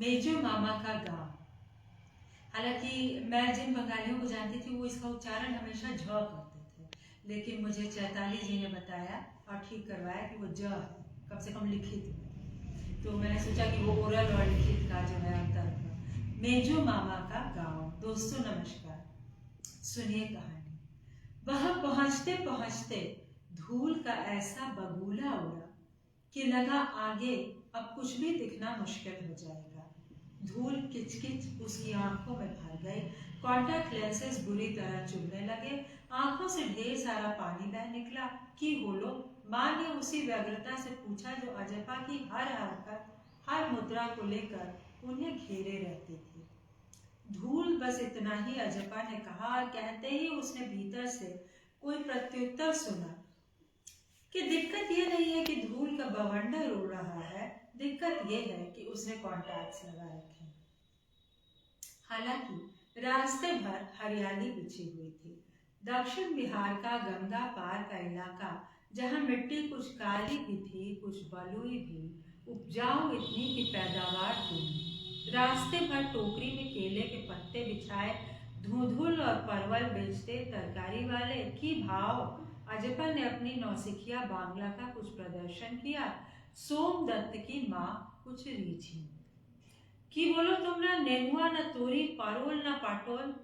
मेजो मामा का गांव। हालांकि मैं जिन बंगालियों को जानती थी वो इसका उच्चारण हमेशा झ करते थे, लेकिन मुझे चैताली जी ने बताया और ठीक करवाया कि वो ज है, कम से कम लिखित में। तो मैंने सोचा कि वो ओरल और लिखित का जो है अंतर होगा। मेजो मामा का गांव। दोस्तों नमस्कार, सुनिए कहानी। वह पहुंचते पहुंचते धूल का ऐसा बगुला उड़ा कि लगा आगे अब कुछ भी दिखना मुश्किल हो जाएगा। धूल किचकिच उसकी आंखों में भर गई। कॉन्टैक्ट लेंसेज बुरी तरह चुभने लगे। आंखों से ढेर सारा पानी बह निकला। की बोलो, माँ ने उसी व्यग्रता से पूछा जो अजपा की हर हरकत, हर मुद्रा को लेकर उन्हें घेरे रहती थी। धूल, बस इतना ही अजपा ने कहा। कहते ही उसने भीतर से कोई प्रत्युत्तर सुना कि दिक्कत ये नहीं है कि धूल का बवंडर उड़ रहा है, दिक्कत ये है कि उसने कॉन्टैक्ट्स लगा रखे। हालांकि रास्ते भर हरियाली बिछी हुई थी। दक्षिण बिहार का गंगा पार का इलाका, जहां मिट्टी कुछ काली भी थी कुछ बलुई भी, उपजाऊ इतनी की पैदावार थी। रास्ते भर टोकरी में केले के पत्ते बिछाए धूधुल और परवल बेचते तरकारी वाले। की भाव, अजपा ने अपनी नौसिखिया बांग्ला का कुछ प्रदर्शन किया। सोमदत्त की माँ कुछ रीझी। की बोलो, तुम ना नेनुआ न तोरी, पारोल न पाटोल।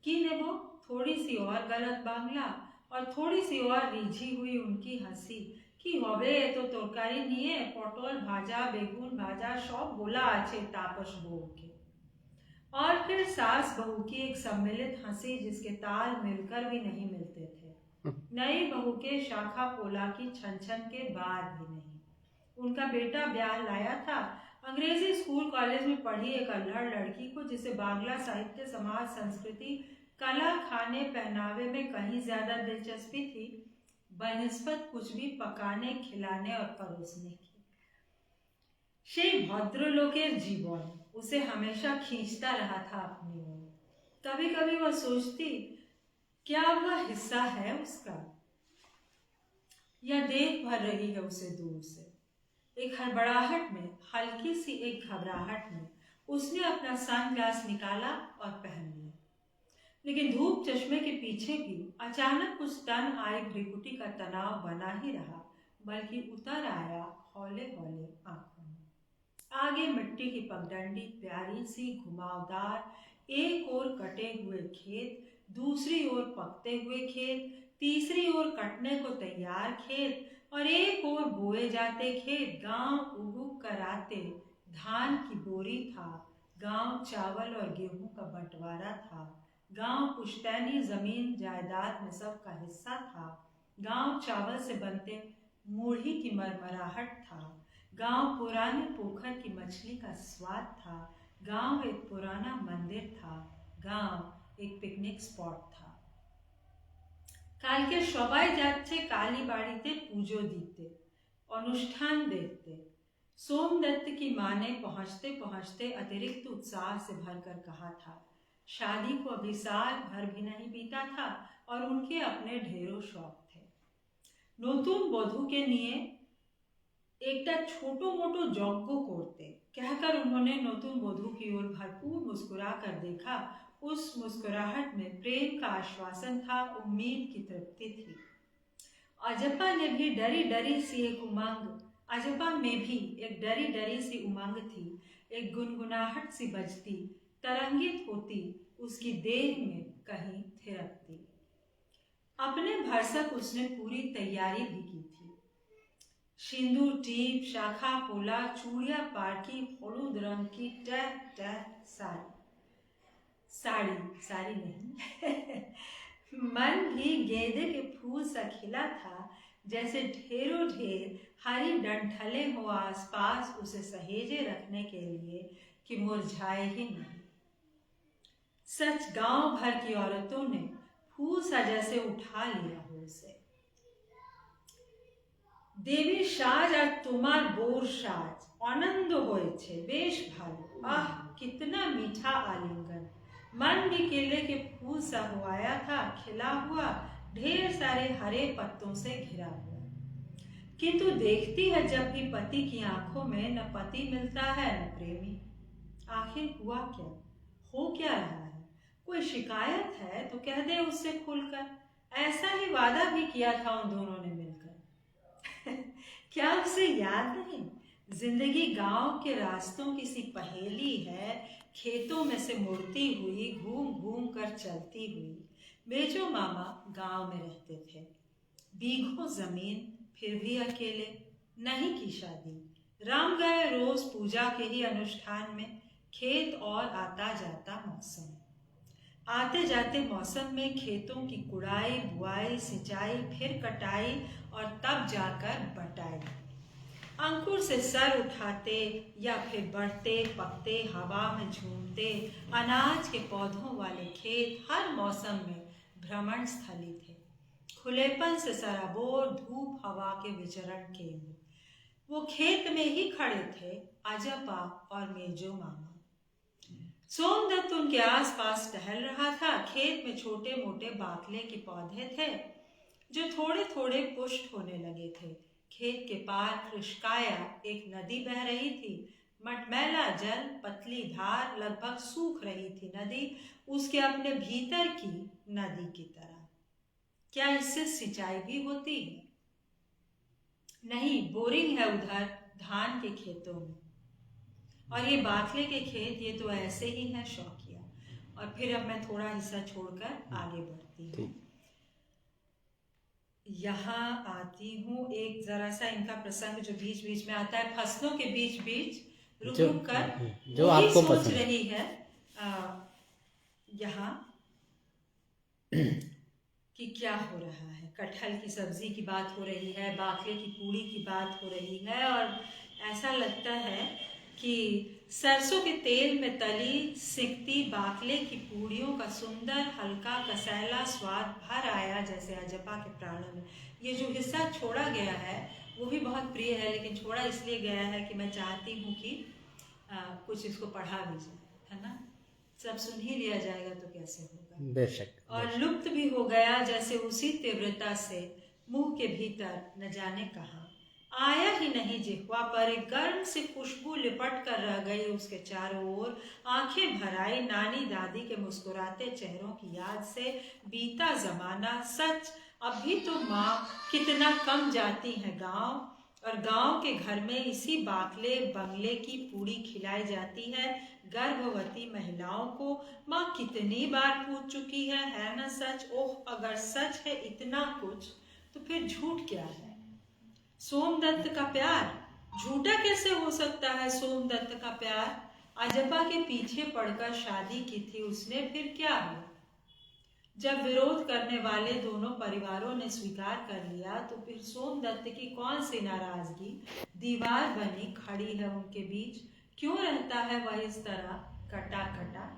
की नेबो, थोड़ी सी और गलत बांग्ला और थोड़ी सी और रीझी हुई उनकी हंसी। की होबे तो तरकारी निये, पटोल भाजा, बेगुन भाजा, सब बोला आछे तापस बहू के। और फिर सास बहू की एक सम्मिलित हंसी जिसके ताल मिलकर भी नहीं मिलते थे। नई बहू के शाखा पोला की छन छन के बाद भी नहीं। उनका बेटा ब्याह लाया था अंग्रेजी स्कूल कॉलेज में पढ़ी एक अल्हड़ लड़की को, जिसे बांग्ला साहित्य, समाज, संस्कृति, कला, खाने पहनावे में कहीं ज्यादा दिलचस्पी थी बनिस्बत कुछ भी पकाने, खिलाने और परोसने की। সেই ভদ্রলোকের জীবन उसे हमेशा खींचता रहा था अपनी ओर। कभी कभी वह सोचती, क्या वह हिस्सा है उसका, या देख भर रही है उसे दूर से। एक हड़बड़ाहट में, हल्की सी एक घबराहट में उसने अपना सनग्लास निकाला और पहन लिया। लेकिन धूप चश्मे के पीछे भी अचानक कुछ तन आई भ्रिकुटी का तनाव बना ही रहा, बल्कि उतर आया हौले हौले आंखों में। आगे मिट्टी की पगडंडी, प्यारी सी घुमावदार, एक ओर कटे हुए खेत, दूसरी ओर पकते हुए खेत, तीसरी ओर कटने को तैयार खेत और एक ओर बोए जाते खेत। गांव उगुक कर आते धान की बोरी था। गांव चावल और गेहूं का बंटवारा था। गांव पुश्तैनी जमीन जायदाद में सबका हिस्सा था। गांव चावल से बनते मूढ़ी की मरमराहट था। गांव पुराने पोखर की मछली का स्वाद था। गांव एक पुराना मंदिर था। गांव एक पिकनिक स्पॉट था। কালকে সবাই যাচ্ছে काली बाड़ीते पूजो दीते, अनुष्ठान देखते। सोमदत्त की माँ ने पहुंचते पहुंचते अतिरिक्त उत्साह से भरकर कहा था। शादी को अभी साल भर भी नहीं बीता था और उनके अपने ढेरों शौक थे। नतून बधू के लिए एकटा छोटो मोटो यज्ञ करते कहकर उन्होंने नतून बधू की ओर भरपूर मुस्कुरा कर देखा। उस मुस्कुराहट में प्रेम का आश्वासन था, उम्मीद की तृप्ति थी। अजपा ने भी डरी डरी सी एक उमंग, अजपा में भी एक डरी डरी सी उमंग थी। एक गुनगुनाहट सी बजती, तरंगित होती, उसकी देह में कहीं थिरकती। अपने भरसक उसने पूरी तैयारी भी की थी। सिंदूर टीप, शाखा पोला, चूड़िया पार्की, हलूद रंग की टह टह साड़ी नहीं मन भी गेंदे के फूल सा खिला था, जैसे ढेरों ढेर हरी डंठले हो आसपास उसे सहेजे रखने के लिए कि मुरझाए ही नहीं। सच गांव भर की औरतों ने फूल सा जैसे उठा लिया हो उसे। देवी साज और तुम्हार बोर साज आनंद होएछे, बेश भालो। आह, कितना मीठा आलिंगन। मन भी केले के फूल सा हुआया था, खिला हुआ, ढेर सारे हरे पत्तों से घिरा हुआ। किंतु देखती है जब भी पति की आंखों में न पति मिलता है न प्रेमी। आखिर हुआ क्या, हो क्या रहा है? कोई शिकायत है तो कह दे उससे खुलकर। ऐसा ही वादा भी किया था उन दोनों ने मिलकर। क्या उसे याद नहीं? जिंदगी गांव के रास्तों की सी पहेली है, खेतों में से मुड़ती हुई, घूम घूम कर चलती हुई। मेजो मामा गांव में रहते थे, बीघों जमीन, फिर भी अकेले। नहीं की शादी, राम गए रोज पूजा के ही अनुष्ठान में। खेत और आता जाता मौसम, आते जाते मौसम में खेतों की कुड़ाई, बुआई, सिंचाई, फिर कटाई और तब जाकर बटाई। अंकुर से सर उठाते या फिर बढ़ते पकते हवा में झूमते अनाज के पौधों वाले खेत हर मौसम में भ्रमण स्थली थे, खुलेपन से सराबोर धूप हवा के विचरण केंद्र। वो खेत में ही खड़े थे, अजपा और मेजो मामा। सोमदत्त उनके आसपास टहल रहा था। खेत में छोटे मोटे बाकले के पौधे थे जो थोड़े थोड़े पुष्ट होने लगे थे। खेत के पार कृष्काया एक नदी बह रही थी, मटमैला जल, पतली धार, लगभग सूख रही थी नदी, उसके अपने भीतर की नदी की तरह। क्या इससे सिंचाई भी होती है? नहीं, बोरिंग है उधर धान के खेतों में, और ये बाखले के खेत ये तो ऐसे ही है शौकिया। और फिर अब मैं थोड़ा हिस्सा छोड़कर आगे बढ़ती हूँ। यहाँ आती हूँ, एक जरा सा इनका प्रसंग जो बीच बीच में आता है, फसलों के बीच बीच रुक रुक कर जो आपको सोच रही है यहाँ कि क्या हो रहा है। कटहल की सब्जी की बात हो रही है, बाखले की पूड़ी की बात हो रही है, और ऐसा लगता है कि सरसों के तेल में तली सिकती बाखले की पूड़ियों का सुंदर हल्का कसैला स्वाद भर आया जैसे अजपा के प्राणों में। ये जो हिस्सा छोड़ा गया है वो भी बहुत प्रिय है, लेकिन छोड़ा इसलिए गया है कि मैं चाहती हूँ कि कुछ इसको पढ़ा भी जाए, है ना? सब सुन ही लिया जाएगा तो कैसे होगा। बेशक। और लुप्त भी हो गया जैसे उसी तीव्रता से मुंह के भीतर न जाने कहाँ आया ही नहीं जिह्वा पर। एक गर्म से खुशबू लिपट कर रह गई उसके चारों ओर। आंखें भर आई नानी दादी के मुस्कुराते चेहरों की याद से। बीता जमाना सच, अभी तो माँ कितना कम जाती है गांव, और गांव के घर में इसी बाकले बंगले की पूड़ी खिलाई जाती है गर्भवती महिलाओं को। माँ कितनी बार पूछ चुकी है ना सच? ओह, अगर सच है इतना कुछ तो फिर झूठ क्या है? सोमदत्त का प्यार झूठा कैसे हो सकता है? सोमदत्त का प्यार, अजपा के पीछे पड़कर शादी की थी उसने, फिर क्या हुआ? जब विरोध करने वाले दोनों परिवारों ने स्वीकार कर लिया तो फिर सोमदत्त की कौन सी नाराजगी दीवार बनी खड़ी है उनके बीच? क्यों रहता है वह इस तरह कटा कटा?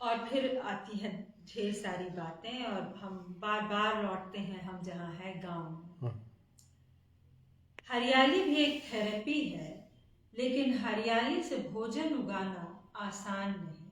और फिर आती है ढेर सारी बातें, और हम बार बार लौटते हैं हम जहाँ है गांव। हरियाली भी एक थेरेपी है, लेकिन हरियाली से भोजन उगाना आसान नहीं।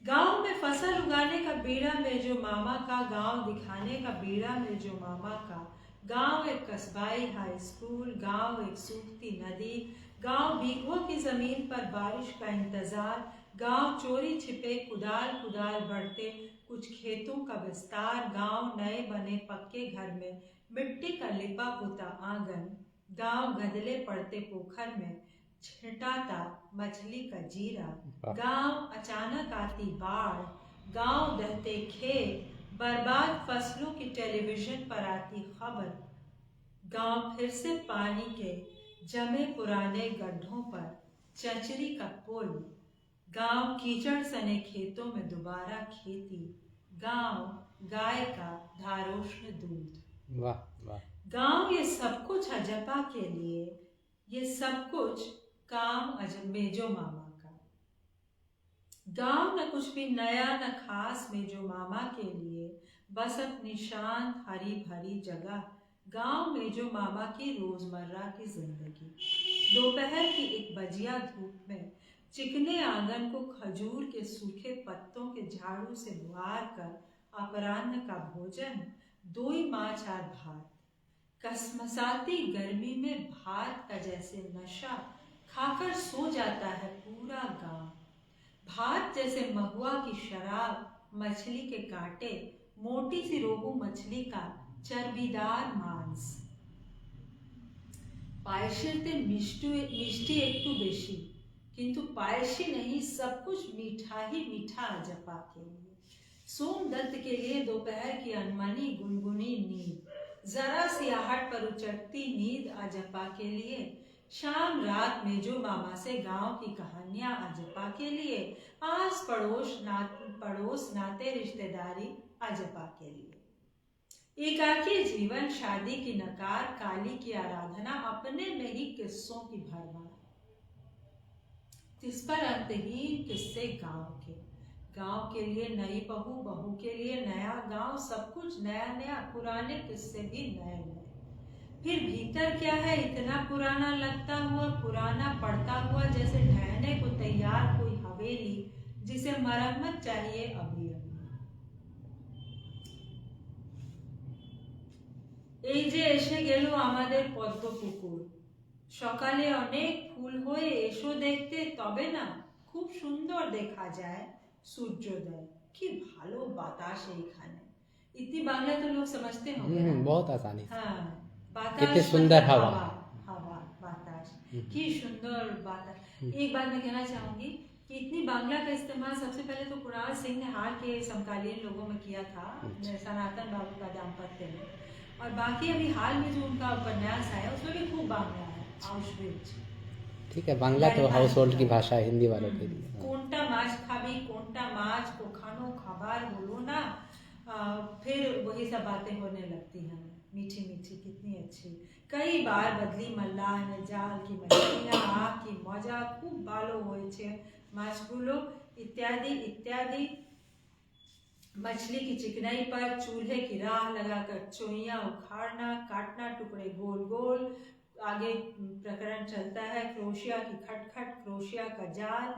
गांव में फसल उगाने का बीड़ा मेजो मामा का, गांव दिखाने का बीड़ा मेजो मामा का। गांव एक कस्बाई हाई स्कूल, गांव एक सूखती नदी, गांव बीघों की जमीन पर बारिश का इंतजार, गांव चोरी छिपे कुदाल कुदाल बढ़ते कुछ खेतों का विस्तार, गांव नए बने पक्के घर में मिट्टी का लिपा पुता आंगन, गांव गदले पड़ते पोखर में छिटाता मछली का जीरा, गांव अचानक आती बाढ़, गांव दहते खेत, बर्बाद फसलों की टेलीविजन पर आती खबर, गांव फिर से पानी के जमे पुराने गड्ढों पर चचरी का पुल, गांव कीचड़ सने खेतों में दोबारा खेती, गांव गाय का धारोष्ण दूध। वाह वाह। गांव ये सब कुछ अजपा के लिए, ये सब कुछ काम मेजो मामा का। गांव न कुछ भी नया न खास मेजो मामा के लिए, बस अपनी शांत हरी भरी जगह। गांव मेजो मामा की रोजमर्रा की जिंदगी। दोपहर की एक बजिया धूप में चिकने आंगन को खजूर के सूखे पत्तों के झाड़ू से बुहार कर अपराह्न का भोजन, 2 माँ 4 भात, कसमसाती गर्मी में भात का जैसे नशा, खाकर सो जाता है पूरा गांव। भात जैसे महुआ की शराब, मछली के कांटे, मोटी सी रोहू मछली का चर्बीदार मांस। पायशेते मिष्टी एकटू बेशी, किंतु पायशी नहीं, सब कुछ मीठा ही मीठा अजपा के लिए। सोमदत्त के लिए दोपहर की अनमनी गुनगुनी नींद, जरा सी आहट पर उचटती नींद अजपा के लिए। शाम रात में जो मामा से गांव की कहानियां अजपा के लिए। आस पड़ोस नाते रिश्तेदारी अजपा के लिए। एकाकी जीवन, शादी की नकार, काली की आराधना, अपने में ही किस्सों की भरमार। जिस पर अंतहीन किस्से गांव के लिए नई बहू, बहू के लिए नया गांव, सब कुछ नया नया, पुराने किस्से भी नए नए। फिर भीतर क्या है इतना पुराना लगता हुआ, पुराना पड़ता हुआ, जैसे ढहने को तैयार कोई हवेली जिसे मरम्मत चाहिए अभी अभी। এই যে এসে গেল আমাদের পদ্মপুকুর, সকালে অনেক ফুল হয়ে এসো দেখতে, তবে না খুব সুন্দর দেখা যায় सूर्योदय। কি ভালো বাতাস এইখানে। इतनी बांग्ला तो लोग समझते होंगे ना? बहुत आसानी से। हाँ, बातास कितनी सुंदर हवा। हवा बातास, की सुंदर बातास। एक बात मैं कहना चाहूंगी कि इतनी बांग्ला का इस्तेमाल सबसे पहले तो कुणाल सिंह ने हाल के समकालीन लोगों में किया था, सनातन बाबू का दाम्पत्य में, और बाकी अभी हाल में जो उनका उपन्यास आया उसमें भी खूब बांग्ला है। आउशविट्ज, ठीक है, बांग्ला तो हाउस होल्ड की भाषा है हिंदी वालों के लिए। कोंटा माछ खाबी, कोंटा माछ को खानो खबर बोलो ना, फिर वही सब बातें होने लगती हैं मीठी मीठी, कितनी अच्छी। कई बार बदली मल्लाह ने जाल की मछलियां, आग की मौजा, खूब बालो होय छे, माछगुलो इत्यादि इत्यादि। मछली की चिकनाई पर चूल्हे की राह लगाकर चोइयां उखाड़ना, काटना टुकड़े गोल गोल। आगे प्रकरण चलता है, क्रोशिया की खटखट, क्रोशिया का जाल,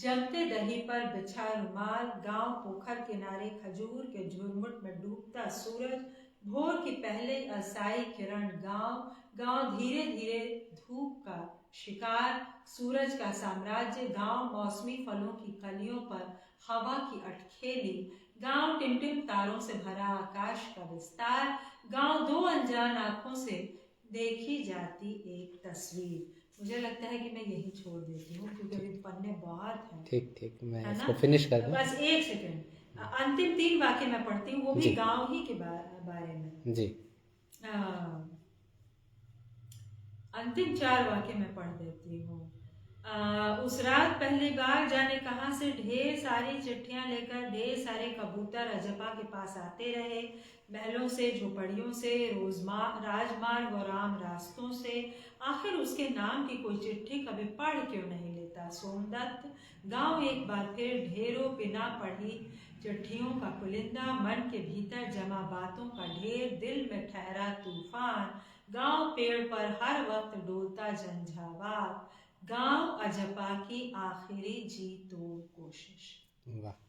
जमते दही पर बिछा रुमाल, गांव पोखर किनारे खजूर के झुरमुट में डूबता सूरज, भोर की पहले असाई किरण, गांव धीरे धीरे धूप का शिकार, सूरज का साम्राज्य, गांव मौसमी फलों की कलियों पर हवा की अटखेली, गांव टिमटिम तारों से भरा आकाश का विस्तार, गांव दो अनजान आंखों से देखी जाती एक तस्वीर। मुझे लगता है कि मैं यही छोड़ देती हूँ क्योंकि अभी पन्ने बहुत हैं। ठीक, मैं इसको फिनिश कर दूं। बस एक सेकंड, अंतिम 3 वाक्य मैं पढ़ती हूँ, वो भी गांव ही के बारे में जी। अंतिम 4 वाक्य मैं पढ़ देती हूँ। उस रात पहली बार जाने कहाँ से ढेर सारी चिट्ठियां लेकर ढेर सारे कबूतर अजपा के पास आते रहे, महलों से, झोपड़ियों से, राजमार्ग और आम रास्तों से। आखिर उसके नाम की कोई चिट्ठी कभी पढ़ क्यों नहीं लेता सोमदत्त? गांव एक बार फिर ढेरों बिना पढ़ी चिट्ठियों का कुलिंदा, मन के भीतर जमा बातों का ढेर, दिल में ठहरा तूफान। गांव पेड़ पर हर वक्त डोलता झंझावात, गांव अजपा की आखिरी जी तोड़ कोशिश। वाह।